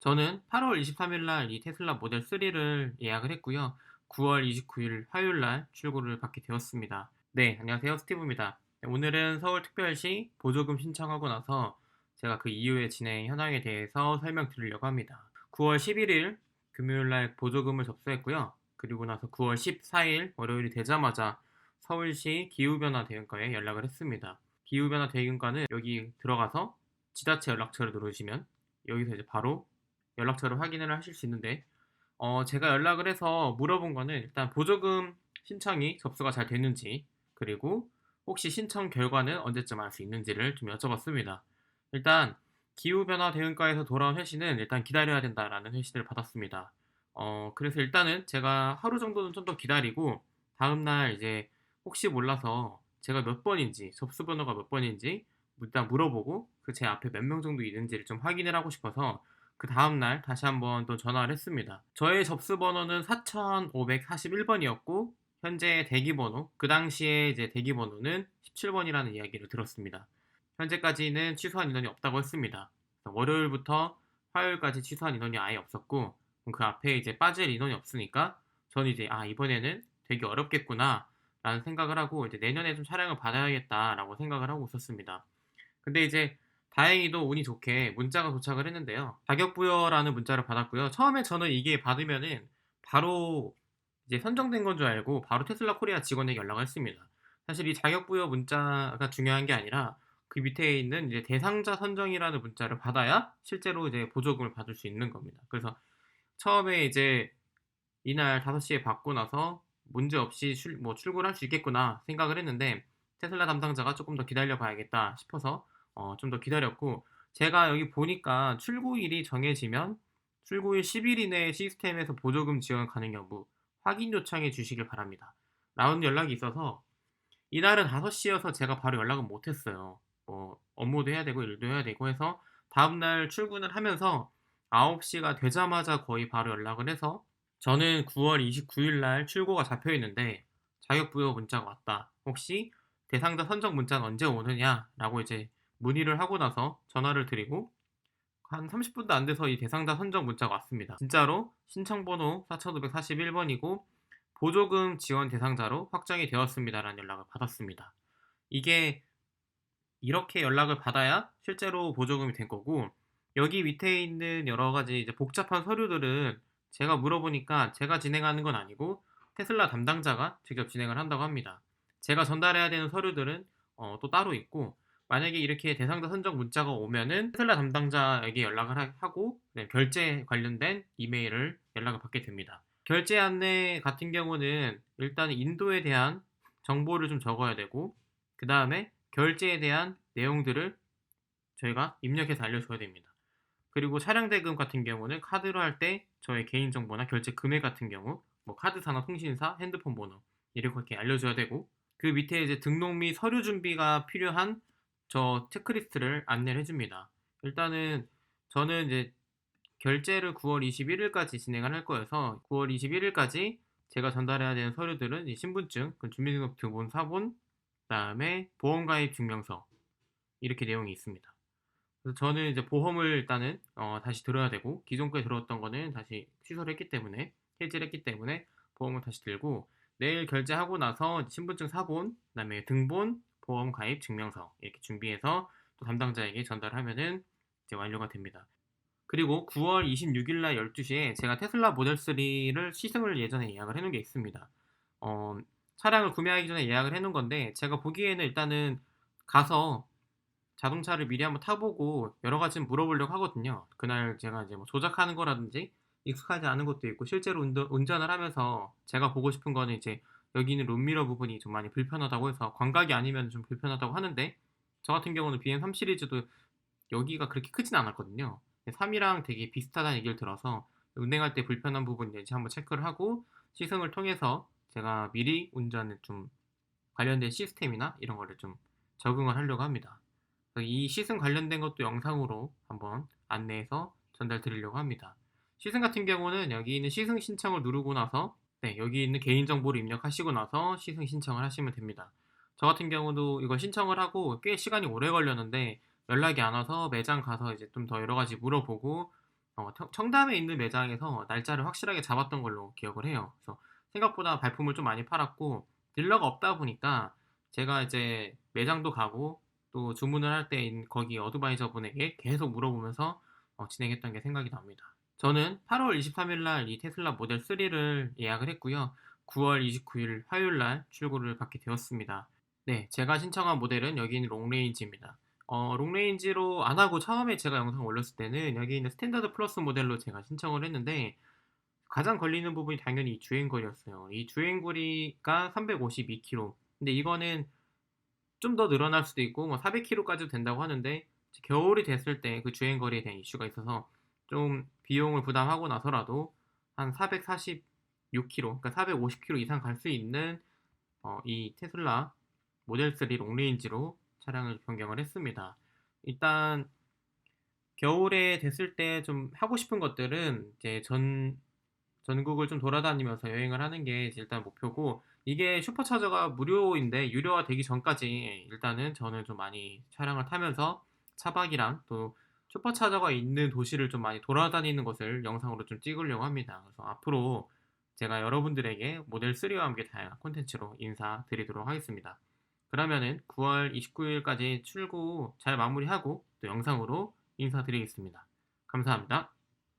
저는 8월 23일 날 이 테슬라 모델 3를 예약을 했고요. 9월 29일 화요일 날 출고를 받게 되었습니다. 네, 안녕하세요. 스티브입니다. 네, 오늘은 서울특별시 보조금 신청하고 나서 제가 그 이후의 진행 현황에 대해서 설명드리려고 합니다. 9월 11일 금요일 날 보조금을 접수했고요. 그리고 나서 9월 14일 월요일이 되자마자 서울시 기후변화 대응과에 연락을 했습니다. 기후변화 대응과는 여기 들어가서 지자체 연락처를 누르시면 여기서 이제 바로 연락처를 확인을 하실 수 있는데 제가 연락을 해서 물어본 거는 일단 보조금 신청이 접수가 잘 됐는지, 그리고 혹시 신청 결과는 언제쯤 알 수 있는지를 좀 여쭤봤습니다. 일단 기후변화 대응과에서 돌아온 회신은 일단 기다려야 된다라는 회신을 받았습니다. 그래서 일단은 제가 하루 정도는 좀 더 기다리고 다음날 이제 혹시 몰라서 제가 몇 번인지, 접수 번호가 몇 번인지 일단 물어보고 그 제 앞에 몇 명 정도 있는지를 좀 확인을 하고 싶어서 그 다음날 다시 한번 또 전화를 했습니다. 저의 접수 번호는 4541번이었고 현재 대기 번호, 그 당시에 이제 대기 번호는 17번이라는 이야기를 들었습니다. 현재까지는 취소한 인원이 없다고 했습니다. 월요일부터 화요일까지 취소한 인원이 아예 없었고, 그 앞에 이제 빠질 인원이 없으니까 저는 이제 이번에는 되게 어렵겠구나 라는 생각을 하고 이제 내년에 좀 차량을 받아야겠다라고 생각을 하고 있었습니다. 근데 이제 다행히도 운이 좋게 문자가 도착을 했는데요. 자격 부여라는 문자를 받았고요. 처음에 저는 이게 받으면은 바로 이제 선정된 건 줄 알고 바로 테슬라 코리아 직원에게 연락을 했습니다. 사실 이 자격 부여 문자가 중요한 게 아니라 그 밑에 있는 이제 대상자 선정이라는 문자를 받아야 실제로 이제 보조금을 받을 수 있는 겁니다. 그래서 처음에 이제 이날 5시에 받고 나서 문제없이 출고를 할 수 있겠구나 생각을 했는데 테슬라 담당자가 조금 더 기다려 봐야겠다 싶어서 좀 더 기다렸고, 제가 여기 보니까 출고일이 정해지면 출고일 10일 이내에 시스템에서 보조금 지원 가능 여부 확인 요청해 주시길 바랍니다 라는 연락이 있어서 이날은 5시여서 제가 바로 연락은 못 했어요. 업무도 해야 되고 일도 해야 되고 해서 다음날 출근을 하면서 9시가 되자마자 거의 바로 연락을 해서 저는 9월 29일 날 출고가 잡혀 있는데 자격부여 문자가 왔다. 혹시 대상자 선정 문자는 언제 오느냐라고 이제 문의를 하고 나서 전화를 드리고 한 30분도 안 돼서 이 대상자 선정 문자가 왔습니다. 진짜로 신청번호 4541번이고 보조금 지원 대상자로 확정이 되었습니다라는 연락을 받았습니다. 이게 이렇게 연락을 받아야 실제로 보조금이 된 거고, 여기 밑에 있는 여러 가지 이제 복잡한 서류들은 제가 물어보니까 제가 진행하는 건 아니고 테슬라 담당자가 직접 진행을 한다고 합니다. 제가 전달해야 되는 서류들은 또 따로 있고, 만약에 이렇게 대상자 선정 문자가 오면은 테슬라 담당자에게 연락을 하고 결제 관련된 이메일을 연락을 받게 됩니다. 결제 안내 같은 경우는 일단 인도에 대한 정보를 좀 적어야 되고, 그 다음에 결제에 대한 내용들을 저희가 입력해서 알려줘야 됩니다. 그리고 차량 대금 같은 경우는 카드로 할 때 저의 개인정보나 결제 금액 같은 경우 뭐 카드사나 통신사, 핸드폰 번호 이렇게 알려줘야 되고, 그 밑에 이제 등록 및 서류 준비가 필요한 저 체크리스트를 안내를 해줍니다. 일단은 저는 이제 결제를 9월 21일까지 진행을 할 거여서 9월 21일까지 제가 전달해야 되는 서류들은 이 신분증, 그 주민등록등본 사본, 그다음에 보험가입 증명서 이렇게 내용이 있습니다. 그래서 저는 이제 보험을 일단은 다시 들어야 되고 기존 거에 들어왔던 거는 다시 취소를 했기 때문에 해지를 했기 때문에 보험을 다시 들고 내일 결제하고 나서 신분증 사본, 그다음에 등본, 보험 가입 증명서 이렇게 준비해서 또 담당자에게 전달하면은 이제 완료가 됩니다. 그리고 9월 26일 날 12시에 제가 테슬라 모델 3를 시승을 예전에 예약을 해 놓은 게 있습니다. 어, 차량을 구매하기 전에 예약을 해 놓은 건데 제가 보기에는 일단은 가서 자동차를 미리 한번 타보고 여러 가지 물어보려고 하거든요. 그날 제가 이제 뭐 조작하는 거라든지 익숙하지 않은 것도 있고 실제로 운전을 하면서 제가 보고 싶은 거는 이제 여기 있는 룸미러 부분이 좀 많이 불편하다고 해서 광각이 아니면 좀 불편하다고 하는데, 저 같은 경우는 BM3 시리즈도 여기가 그렇게 크진 않았거든요. 3이랑 되게 비슷하다는 얘기를 들어서 운행할 때 불편한 부분이 있는지 한번 체크를 하고 시승을 통해서 제가 미리 운전을 좀 관련된 시스템이나 이런 거를 좀 적응을 하려고 합니다. 이 시승 관련된 것도 영상으로 한번 안내해서 전달 드리려고 합니다. 시승 같은 경우는 여기 있는 시승 신청을 누르고 나서 여기 있는 개인정보를 입력하시고 나서 시승 신청을 하시면 됩니다. 저 같은 경우도 이거 신청을 하고 꽤 시간이 오래 걸렸는데 연락이 안 와서 매장 가서 이제 좀 더 여러 가지 물어보고 청담에 있는 매장에서 날짜를 확실하게 잡았던 걸로 기억을 해요. 그래서 생각보다 발품을 좀 많이 팔았고 딜러가 없다 보니까 제가 이제 매장도 가고 또 주문을 할 때 거기 어드바이저 분에게 계속 물어보면서 진행했던 게 생각이 납니다. 저는 8월 23일 날 이 테슬라 모델 3를 예약을 했고요. 9월 29일 화요일 날 출고를 받게 되었습니다. 네, 제가 신청한 모델은 여기 있는 롱레인지입니다. 롱레인지로 안 하고 처음에 제가 영상 올렸을 때는 여기 있는 스탠다드 플러스 모델로 제가 신청을 했는데 가장 걸리는 부분이 당연히 이 주행거리였어요. 이 주행거리가 352km. 근데 이거는 좀 더 늘어날 수도 있고 뭐 400km까지도 된다고 하는데 겨울이 됐을 때 그 주행거리에 대한 이슈가 있어서 좀 비용을 부담하고 나서라도 한 446km, 그러니까 450km 이상 갈 수 있는 이 테슬라 모델 3 롱레인지로 차량을 변경을 했습니다. 일단 겨울에 됐을 때 좀 하고 싶은 것들은 이제 전국을 좀 돌아다니면서 여행을 하는 게 일단 목표고, 이게 슈퍼차저가 무료인데 유료화 되기 전까지 일단은 저는 좀 많이 차량을 타면서 차박이랑 또 슈퍼차저가 있는 도시를 좀 많이 돌아다니는 것을 영상으로 좀 찍으려고 합니다. 그래서 앞으로 제가 여러분들에게 모델 3와 함께 다양한 콘텐츠로 인사드리도록 하겠습니다. 그러면은 9월 29일까지 출고 잘 마무리하고 또 영상으로 인사드리겠습니다. 감사합니다.